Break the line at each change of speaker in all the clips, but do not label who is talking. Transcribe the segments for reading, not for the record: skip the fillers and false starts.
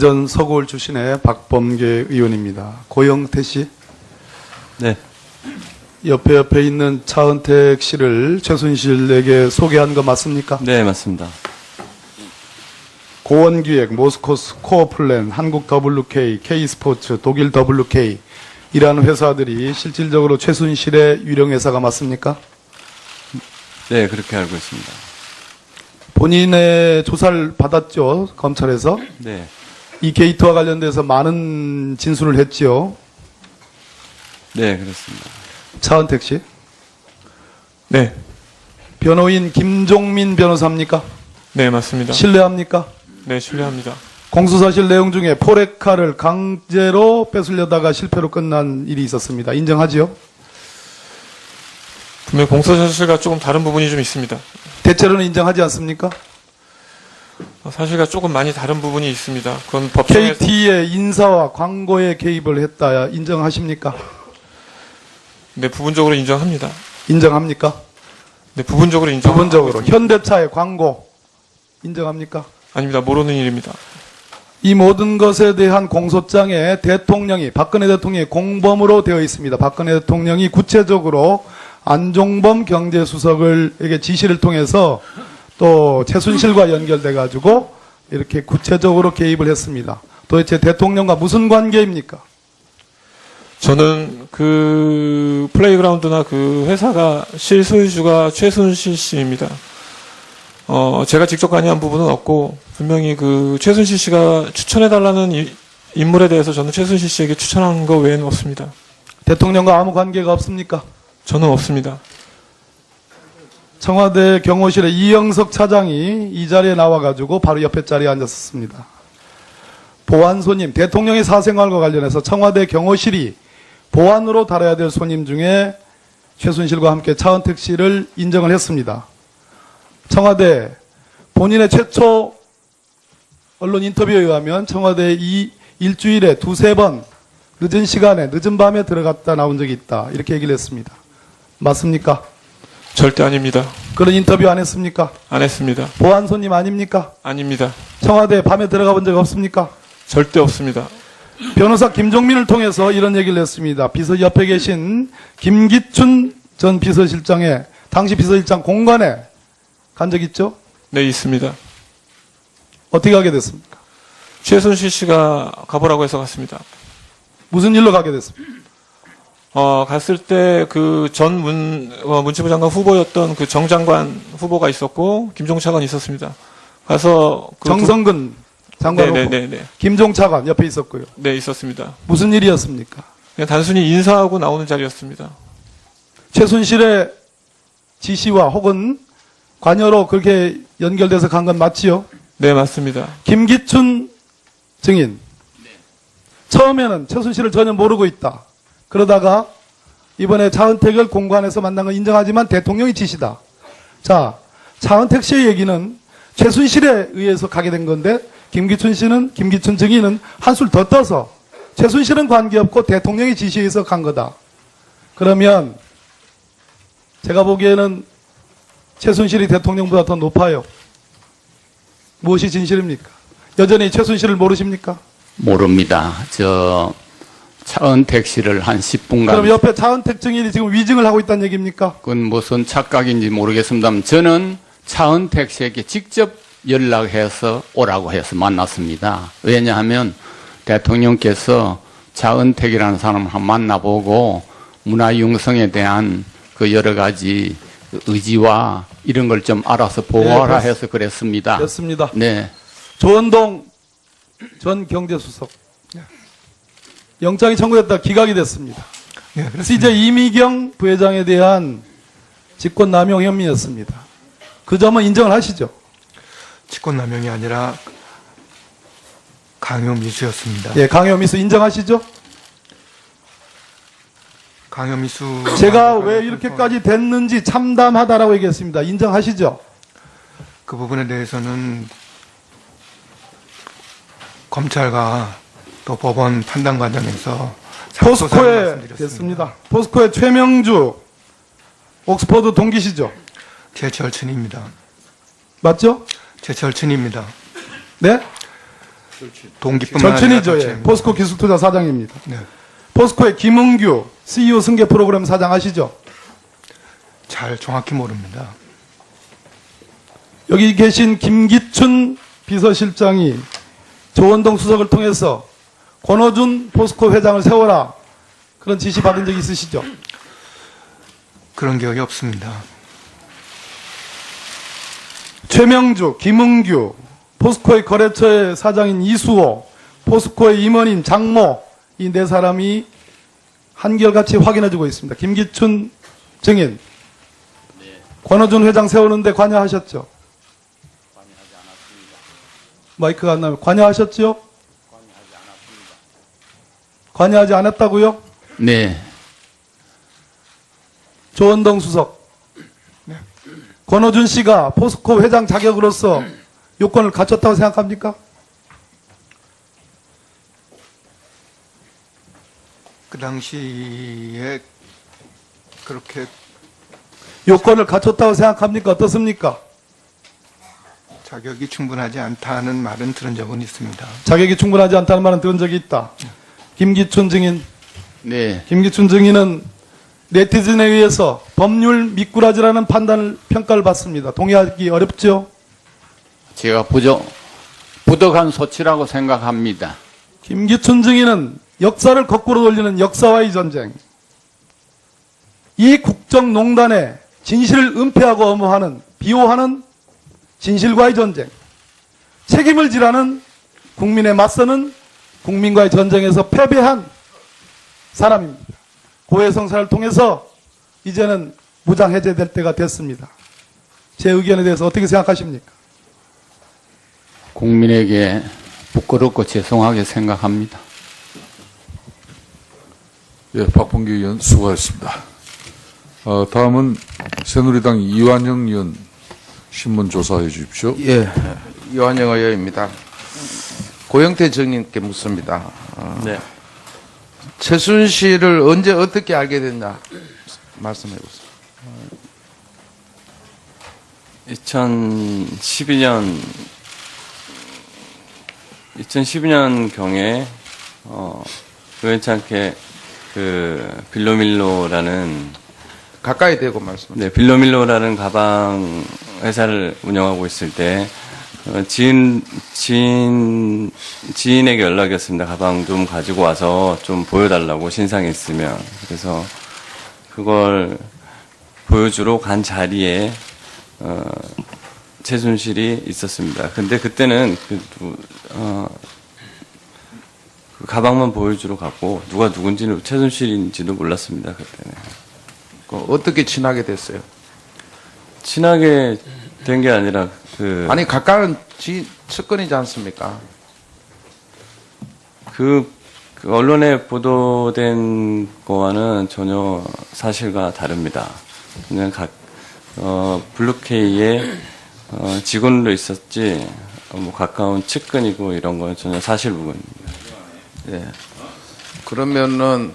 전 서울 출신의 박범계 의원입니다. 고영태 씨,
네.
옆에 있는 차은택 씨를 최순실에게 소개한 거 맞습니까?
네, 맞습니다.
고원기획, 모스코스 코어플랜, 한국 WK, K스포츠, 독일 WK 이라는 회사들이 실질적으로 최순실의 유령 회사가 맞습니까?
네, 그렇게 알고 있습니다.
본인의 조사를 받았죠, 검찰에서.
네.
이 게이트와 관련돼서 많은 진술을 했지요.
네, 그렇습니다.
차은택 씨.
네,
변호인 김종민 변호사입니까?
네, 맞습니다.
신뢰합니까?
네, 신뢰합니다.
공수사실 내용 중에 포레카를 강제로 뺏으려다가 실패로 끝난 일이 있었습니다. 인정하지요?
분명 공소사실과 조금 다른 부분이 좀 있습니다.
대체로는 인정하지 않습니까?
사실과 조금 많이 다른 부분이 있습니다. 그건 법정에서
KT의 인사와 광고에 개입을 했다 인정하십니까?
네, 부분적으로 인정합니다.
인정합니까?
네, 부분적으로 인정합니다.
부분적으로. 현대차의 광고 인정합니까?
아닙니다. 모르는 일입니다.
이 모든 것에 대한 공소장에 대통령이, 박근혜 대통령이 공범으로 되어 있습니다. 박근혜 대통령이 구체적으로 안종범 경제수석에게 지시를 통해서 또 최순실과 연결돼 가지고 이렇게 구체적으로 개입을 했습니다. 도대체 대통령과 무슨 관계입니까?
저는 그 플레이그라운드나 그 회사가 실소유주가 최순실 씨입니다. 제가 직접 관여한 부분은 없고 분명히 그 최순실 씨가 추천해달라는 인물에 대해서 저는 최순실 씨에게 추천한 거 외에는 없습니다.
대통령과 아무 관계가 없습니까?
저는 없습니다.
청와대 경호실의 이영석 차장이 이 자리에 나와가지고 바로 옆에 자리에 앉았습니다. 보안 손님, 대통령의 사생활과 관련해서 청와대 경호실이 보안으로 다뤄야 될 손님 중에 최순실과 함께 차은택 씨를 인정을 했습니다. 청와대 본인의 최초 언론 인터뷰에 의하면 청와대 이 일주일에 두세 번 늦은 시간에 늦은 밤에 들어갔다 나온 적이 있다 이렇게 얘기를 했습니다. 맞습니까?
절대 아닙니다.
그런 인터뷰 안 했습니까?
안 했습니다.
보안 손님 아닙니까?
아닙니다.
청와대 밤에 들어가 본 적 없습니까?
절대 없습니다.
변호사 김종민을 통해서 이런 얘기를 했습니다. 옆에 계신 김기춘 전 비서실장의 당시 비서실장 공간에 간 적 있죠?
네, 있습니다.
어떻게 가게 됐습니까?
최순실 씨가 가보라고 해서 갔습니다.
무슨 일로 가게 됐습니까?
갔을 때 그 전 문체부 장관 후보였던 그 정 장관 후보가 있었고 김종 차관이 있었습니다. 가서 그
정성근 장관 후보,
네네네.
김종 차관 옆에 있었고요.
네, 있었습니다.
무슨 일이었습니까?
그냥 단순히 인사하고 나오는 자리였습니다.
최순실의 지시와 혹은 관여로 그렇게 연결돼서 간 건 맞지요?
네, 맞습니다.
김기춘 증인. 처음에는 최순실을 전혀 모르고 있다. 그러다가 이번에 차은택을 공관에서 만난 건 인정하지만 대통령이 지시다. 자, 차은택 씨의 얘기는 최순실에 의해서 가게 된 건데 김기춘 증인은 한술 더 떠서 최순실은 관계없고 대통령의 지시에 의해서 간 거다. 그러면 제가 보기에는 최순실이 대통령보다 더 높아요. 무엇이 진실입니까? 여전히 최순실을 모르십니까?
모릅니다. 차은택 씨를 한 10분간.
그럼 옆에 차은택 증인이 지금 위증을 하고 있다는 얘기입니까?
그건 무슨 착각인지 모르겠습니다만 저는 차은택 씨에게 직접 연락해서 오라고 해서 만났습니다. 왜냐하면 대통령께서 차은택이라는 사람을 한번 만나보고 문화융성에 대한 그 여러 가지 의지와 이런 걸 좀 알아서 보호하라 해서 그랬습니다.
됐습니다.
네.
조원동 전 경제수석. 영장이 청구됐다 기각이 됐습니다. 그래서 이제 이미경 부회장에 대한 직권남용 혐의였습니다. 그 점은 인정을 하시죠?
직권남용이 아니라 강요미수였습니다.
예, 강요미수 인정하시죠?
강요미수.
제가 왜 이렇게까지 됐는지 참담하다라고 얘기했습니다. 인정하시죠?
그 부분에 대해서는 검찰과 또 법원 판단 과정에서
포스코에 됐습니다. 포스코의 최명주 옥스퍼드 동기시죠?
제 절친입니다.
맞죠?
제 절친입니다.
네?
동기뿐만 아니라
절친이죠. 예.
자체입니다.
포스코 기술투자 사장입니다.
네.
포스코의 김은규 CEO 승계 프로그램 사장 아시죠?
잘 정확히 모릅니다.
여기 계신 김기춘 비서실장이 조원동 수석을 통해서 권호준 포스코 회장을 세워라 그런 지시 받은 적 있으시죠?
그런 기억이 없습니다.
최명주, 김은규, 포스코의 거래처의 사장인 이수호, 포스코의 임원인 장모 이 네 사람이 한결같이 확인해주고 있습니다. 김기춘 증인, 권호준 회장 세우는데 관여하셨죠?
관여하지 않았습니다.
마이크가 안 나면 관여하셨죠?
관여하지 않았습니다.
관여하지 않았다고요?
네.
조원동 수석. 권호준 씨가 포스코 회장 자격으로서 요건을 갖췄다고 생각합니까?
그 당시에 그렇게
요건을 갖췄다고 생각합니까? 어떻습니까?
자격이 충분하지 않다는 말은 들은 적은 있습니다.
자격이 충분하지 않다는 말은 들은 적이 있다. 김기춘 증인.
네.
김기춘 증인은 네티즌에 의해서 법률 미꾸라지라는 평가를 받습니다. 동의하기 어렵죠?
제가 부덕한 소치라고 생각합니다.
김기춘 증인은 역사를 거꾸로 돌리는 역사와의 전쟁, 이 국정농단에 진실을 은폐하고 엄호하는 비호하는 진실과의 전쟁, 책임을 지라는 국민에 맞서는 국민과의 전쟁에서 패배한 사람입니다. 고해성사를 통해서 이제는 무장 해제될 때가 됐습니다. 제 의견에 대해서 어떻게 생각하십니까?
국민에게 부끄럽고 죄송하게 생각합니다.
예, 박봉기 의원 수고하셨습니다. 다음은 새누리당 이완영 의원 신문 조사해 주십시오.
예, 이완영 의원입니다. 고영태 정님께 묻습니다.
네.
최순실을 언제 어떻게 알게 됐냐 말씀해 보세요.
2012년 경에 우연치 않게 빌로밀로라는
가까이 대고 말씀하세요.
네, 빌로밀로라는 가방 회사를 운영하고 있을 때 지인에게 연락이 왔습니다. 가방 좀 가지고 와서 좀 보여달라고 신상이 있으면. 그래서 그걸 보여주러 간 자리에 최순실이 있었습니다. 근데 그때는 그 가방만 보여주러 갔고 누가 누군지는 최순실인지도 몰랐습니다. 그때는.
어떻게 친하게 됐어요?
친하게 된 게 아니라
아니 가까운 측근이지 않습니까?
그 언론에 보도된 거와는 전혀 사실과 다릅니다. 그냥 블루케이의 직원으로 있었지 뭐 가까운 측근이고 이런 건 전혀 사실 무근입니다.
예. 그러면은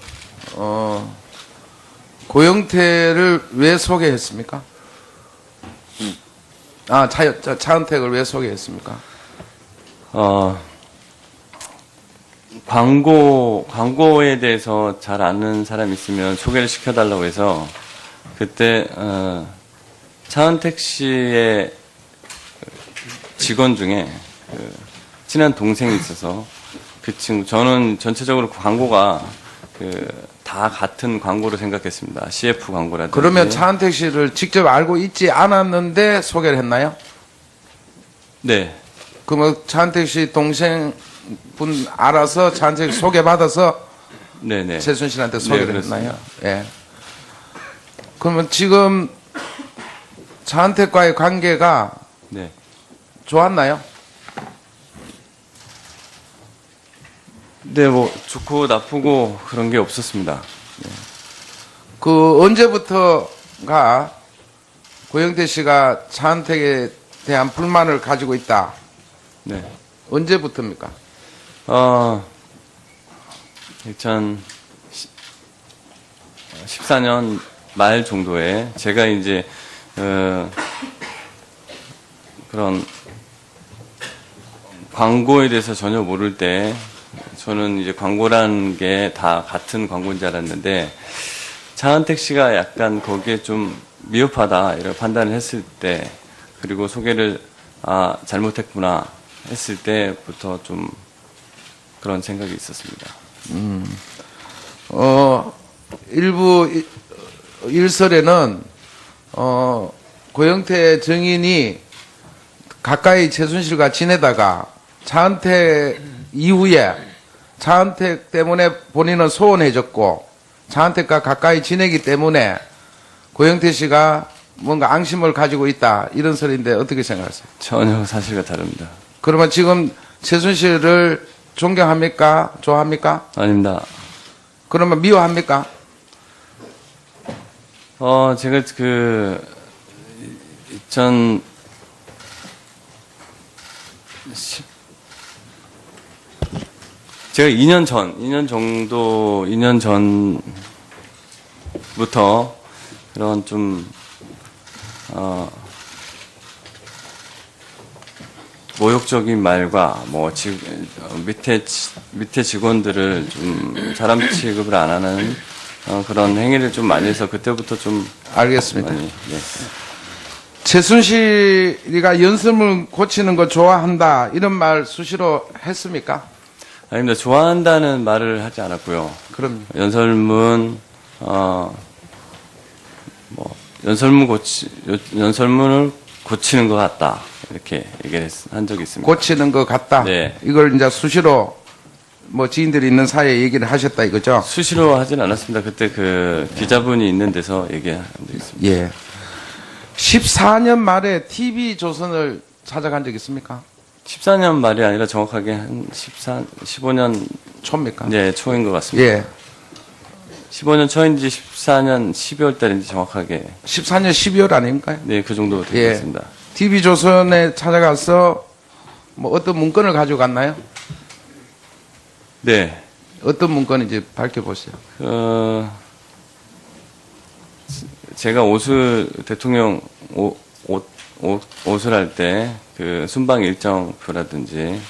고영태를 왜 소개했습니까? 차은택을 왜 소개했습니까?
광고에 대해서 잘 아는 사람이 있으면 소개를 시켜달라고 해서 그때 차은택 씨의 직원 중에 친한 동생이 있어서 그 친구, 저는 전체적으로 광고가 다 같은 광고로 생각했습니다. CF 광고라든지.
그러면 차은택 씨를 직접 알고 있지 않았는데 소개를 했나요?
네.
그러면 차은택 씨 동생 분 알아서 차은택 소개받아서
네네.
최순실한테 소개를
네,
했나요? 예. 그러면 지금 차은택과의 관계가
네.
좋았나요?
네, 뭐 좋고 나쁘고 그런 게 없었습니다.
그 언제부터가 고영태 씨가 차은택에 대한 불만을 가지고 있다.
네.
언제부터입니까?
2014년 말 정도에 제가 이제 그런 광고에 대해서 전혀 모를 때 저는 이제 광고라는 게 다 같은 광고인 줄 알았는데 차은택 씨가 약간 거기에 좀 미흡하다 이런 판단을 했을 때 그리고 소개를 잘못했구나 했을 때부터 좀 그런 생각이 있었습니다.
일부 일설에는 고영태 정인이 가까이 최순실과 지내다가 차은택 이후에 차은택 때문에 본인은 소원해졌고 차은택과 가까이 지내기 때문에 고영태 씨가 뭔가 앙심을 가지고 있다 이런 설인데 어떻게 생각하세요?
전혀 사실과 다릅니다.
그러면 지금 최순실을 존경합니까? 좋아합니까?
아닙니다.
그러면 미워합니까?
제가 제가 2년 전부터 그런 좀, 모욕적인 말과 밑에 직원들을 좀 사람 취급을 안 하는 그런 행위를 좀 많이 해서 그때부터 좀
알겠습니다.
많이, 예.
최순실이가 연설문 고치는 거 좋아한다 이런 말 수시로 했습니까?
아닙니다. 좋아한다는 말을 하지 않았고요.
그럼
연설문을 고치는 것 같다. 이렇게 얘기를 한 적이 있습니다.
고치는 것 같다.
네.
이걸 이제 수시로 지인들이 있는 사이에 얘기를 하셨다 이거죠?
수시로 하진 않았습니다. 그때 그 기자분이 있는 데서 얘기한 적이 있습니다.
예. 14년 말에 TV조선을 찾아간 적 있습니까?
14년 말이 아니라 정확하게 한 15년
초입니까?
네, 초인 것 같습니다.
예.
15년 초인지 14년 12월 달인지 정확하게
14년 12월 아닙니까?
네, 그 정도
예.
되겠습니다.
TV조선에 찾아가서 어떤 문건을 가지고 갔나요?
네.
어떤 문건인지 밝혀보세요.
제가 대통령 옷을 할 때 그 순방 일정표라든지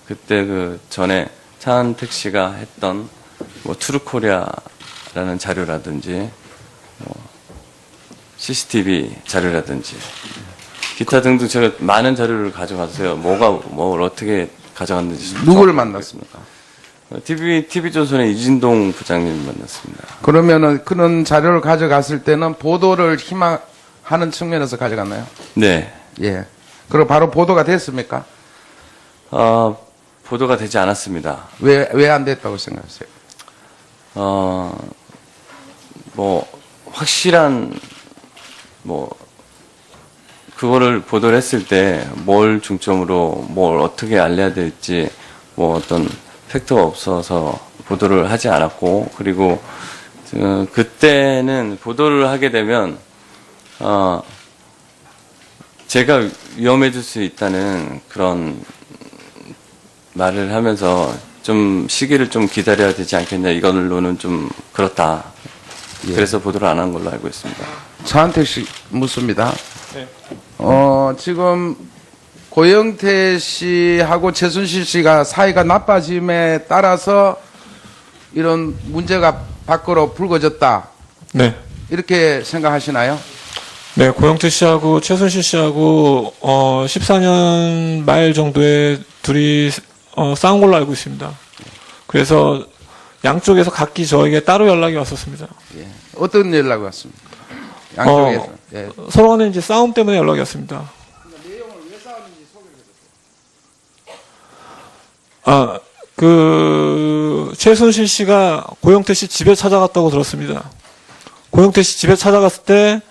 그때 그 전에 차은택 씨가 했던 트루코리아라는 자료라든지 CCTV 자료라든지 기타 등등 제가 많은 자료를 가져갔어요. 뭘 어떻게 가져갔는지.
누구를 만났습니까?
TV조선의 이진동 부장님 만났습니다.
그러면은 그런 자료를 가져갔을 때는 보도를 희망하는 측면에서 가져갔나요?
네.
예. 그리고 바로 보도가 됐습니까?
보도가 되지 않았습니다.
왜 안 됐다고 생각하세요?
확실한, 그거를 보도를 했을 때 뭘 중점으로 뭘 어떻게 알려야 될지 어떤 팩트가 없어서 보도를 하지 않았고, 그리고 그때는 보도를 하게 되면 제가 위험해질 수 있다는 그런 말을 하면서 좀 시기를 좀 기다려야 되지 않겠냐, 이걸로는 좀 그렇다.
예.
그래서 보도를 안 한 걸로 알고 있습니다.
차은택 씨 묻습니다.
네.
지금 고영태 씨하고 최순실 씨가 사이가 나빠짐에 따라서 이런 문제가 밖으로 불거졌다.
네.
이렇게 생각하시나요?
네, 고영태 씨하고 최순실 씨하고 14년 말 정도에 둘이 싸운 걸로 알고 있습니다. 그래서 양쪽에서 각기 저에게 따로 연락이 왔었습니다.
예. 어떤 연락이 왔습니까? 양쪽에서. 예.
서로 간에 이제 싸움 때문에 연락이 왔습니다. 최순실 씨가 고영태 씨 집에 찾아갔다고 들었습니다. 고영태 씨 집에 찾아갔을 때,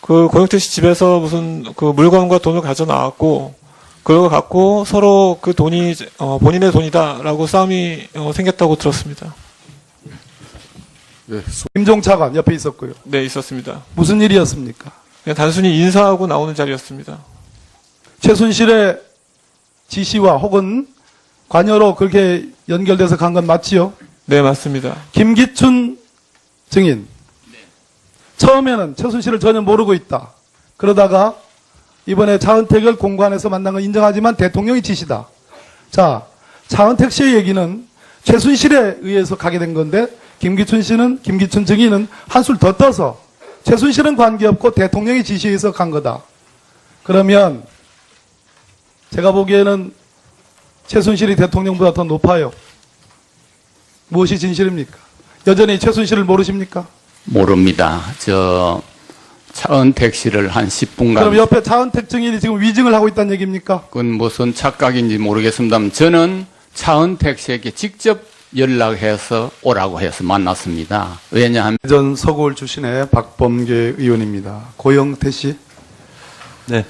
고영태 씨 집에서 무슨 물건과 돈을 가져 나왔고, 그걸 갖고 서로 그 돈이, 본인의 돈이다라고 싸움이 생겼다고 들었습니다.
예,
김종 차관 옆에 있었고요.
네, 있었습니다.
무슨 일이었습니까?
그냥 단순히 인사하고 나오는 자리였습니다.
최순실의 지시와 혹은 관여로 그렇게 연결돼서 간 건 맞지요?
네, 맞습니다.
김기춘 증인. 처음에는 최순실을 전혀 모르고 있다. 그러다가 이번에 차은택을 공관에서 만난 건 인정하지만 대통령이 지시다. 자, 차은택 씨의 얘기는 최순실에 의해서 가게 된 건데 김기춘 증인은 한술 더 떠서 최순실은 관계없고 대통령의 지시에 의해서 간 거다. 그러면 제가 보기에는 최순실이 대통령보다 더 높아요. 무엇이 진실입니까? 여전히 최순실을 모르십니까?
모릅니다. 차은택 씨를 한 10분간.
그럼 옆에 차은택 증인이 지금 위증을 하고 있다는 얘기입니까?
그건 무슨 착각인지 모르겠습니다만 저는 차은택 씨에게 직접 연락해서 오라고 해서 만났습니다. 왜냐하면
전 서구울 출신의 박범계 의원입니다. 고영태 씨,
네.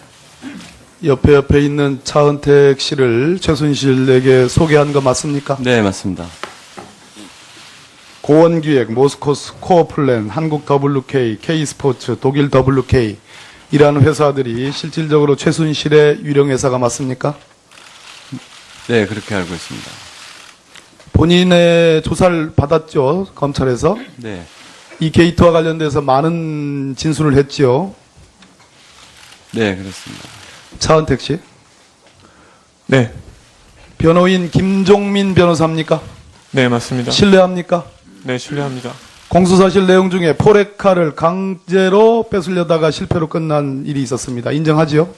옆에 있는 차은택 씨를 최순실에게 소개한 거 맞습니까?
네, 맞습니다.
고원기획, 모스코스 코어플랜, 한국 WK, K스포츠, 독일 WK 이라는 회사들이 실질적으로 최순실의 유령 회사가 맞습니까?
네, 그렇게 알고 있습니다.
본인의 조사를 받았죠, 검찰에서.
네.
이 게이트와 관련돼서 많은 진술을 했지요.
네, 그렇습니다.
차은택 씨.
네,
변호인 김종민 변호사입니까?
네 맞습니다.
신뢰합니까?
네 신뢰합니다.
공수사실 내용 중에 포레카를 강제로 뺏으려다가 실패로 끝난 일이 있었습니다. 인정하지요?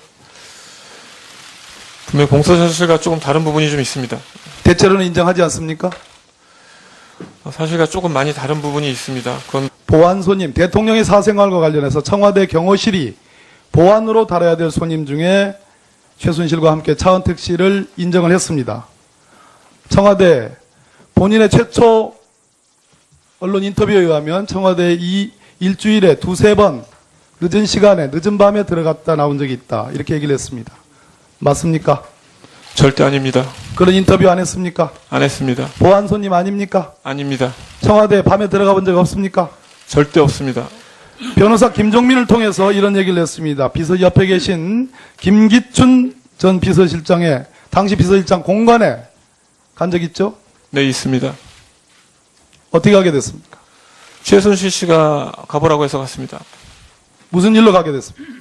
분명 공소사실과 조금 다른 부분이 좀 있습니다.
대체로는 인정하지 않습니까?
사실과 조금 많이 다른 부분이 있습니다. 그건
보안 손님, 대통령의 사생활과 관련해서 청와대 경호실이 보안으로 다뤄야 될 손님 중에 최순실과 함께 차은택 씨를 인정을 했습니다. 청와대 본인의 최초 언론 인터뷰에 의하면 청와대 이 일주일에 두세 번 늦은 시간에 늦은 밤에 들어갔다 나온 적이 있다. 이렇게 얘기를 했습니다. 맞습니까?
절대 아닙니다.
그런 인터뷰 안 했습니까?
안 했습니다.
보안 손님 아닙니까?
아닙니다.
청와대 밤에 들어가 본 적 없습니까?
절대 없습니다.
변호사 김종민을 통해서 이런 얘기를 했습니다. 옆에 계신 김기춘 전 비서실장의 당시 비서실장 공관에 간 적 있죠?
네 있습니다.
어떻게 가게 됐습니까?
최순실 씨가 가보라고 해서 갔습니다.
무슨 일로 가게 됐습니까?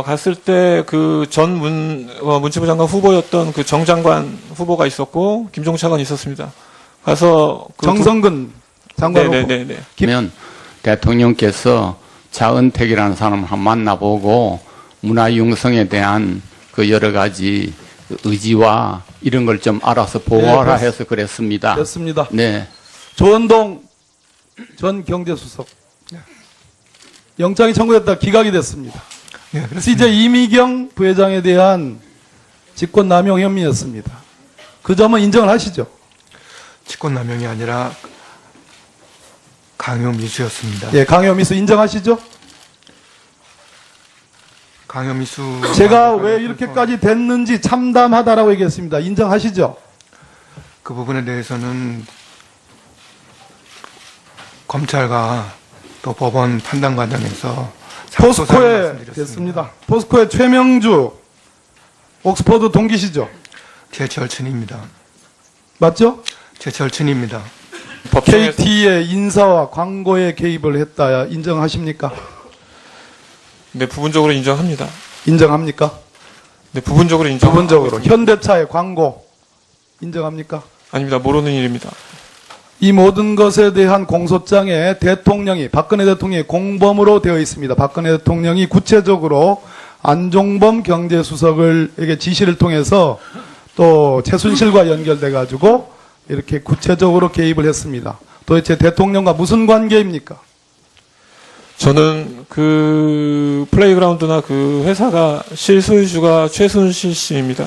갔을 때 그 전 문체부 장관 후보였던 그 정 장관 후보가 있었고 김종 차관이 있었습니다. 가서
정성근 장관 후보.
네네네.
그러면 대통령께서 차은택이라는 사람을 한번 만나보고 문화융성에 대한 그 여러 가지 그 의지와 이런 걸 좀 알아서 보호하라
네,
해서 그랬습니다.
됐습니다.
네.
조원동 전 경제수석 영장이 청구됐다 기각이 됐습니다.
예,
그래서 이제 이미경 부회장에 대한 직권남용 혐의였습니다. 그 점은 인정을 하시죠?
직권남용이 아니라 강요미수였습니다.
예, 강요미수 인정하시죠?
강요미수.
제가 왜 이렇게까지 됐는지 참담하다라고 얘기했습니다. 인정하시죠?
그 부분에 대해서는 검찰과 또 법원 판단 과정에서
포스코에
말씀드렸습니다.
됐습니다. 포스코의 최명주 옥스퍼드 동기시죠?
제 절친입니다.
맞죠?
제 절친입니다.
법정에서
KT의 인사와 광고에 개입을 했다 인정하십니까?
네 부분적으로 인정합니다.
인정합니까?
네 부분적으로 인정.
부분적으로 현대차의 광고 인정합니까?
아닙니다. 모르는 일입니다.
이 모든 것에 대한 공소장에 대통령이 박근혜 대통령이 공범으로 되어 있습니다. 박근혜 대통령이 구체적으로 안종범 경제수석에게 지시를 통해서 또 최순실과 연결돼 가지고 이렇게 구체적으로 개입을 했습니다. 도대체 대통령과 무슨 관계입니까?
저는 그 플레이그라운드나 그 회사가 실소유주가 최순실 씨입니다.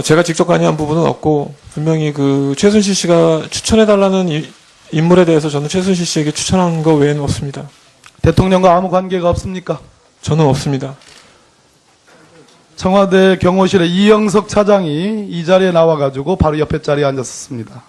제가 직접 관여한 부분은 없고 분명히 그 최순실 씨가 추천해달라는 인물에 대해서 저는 최순실 씨에게 추천한 거 외에는 없습니다.
대통령과 아무 관계가 없습니까?
저는 없습니다.
청와대 경호실의 이영석 차장이 이 자리에 나와가지고 바로 옆에 자리에 앉았었습니다.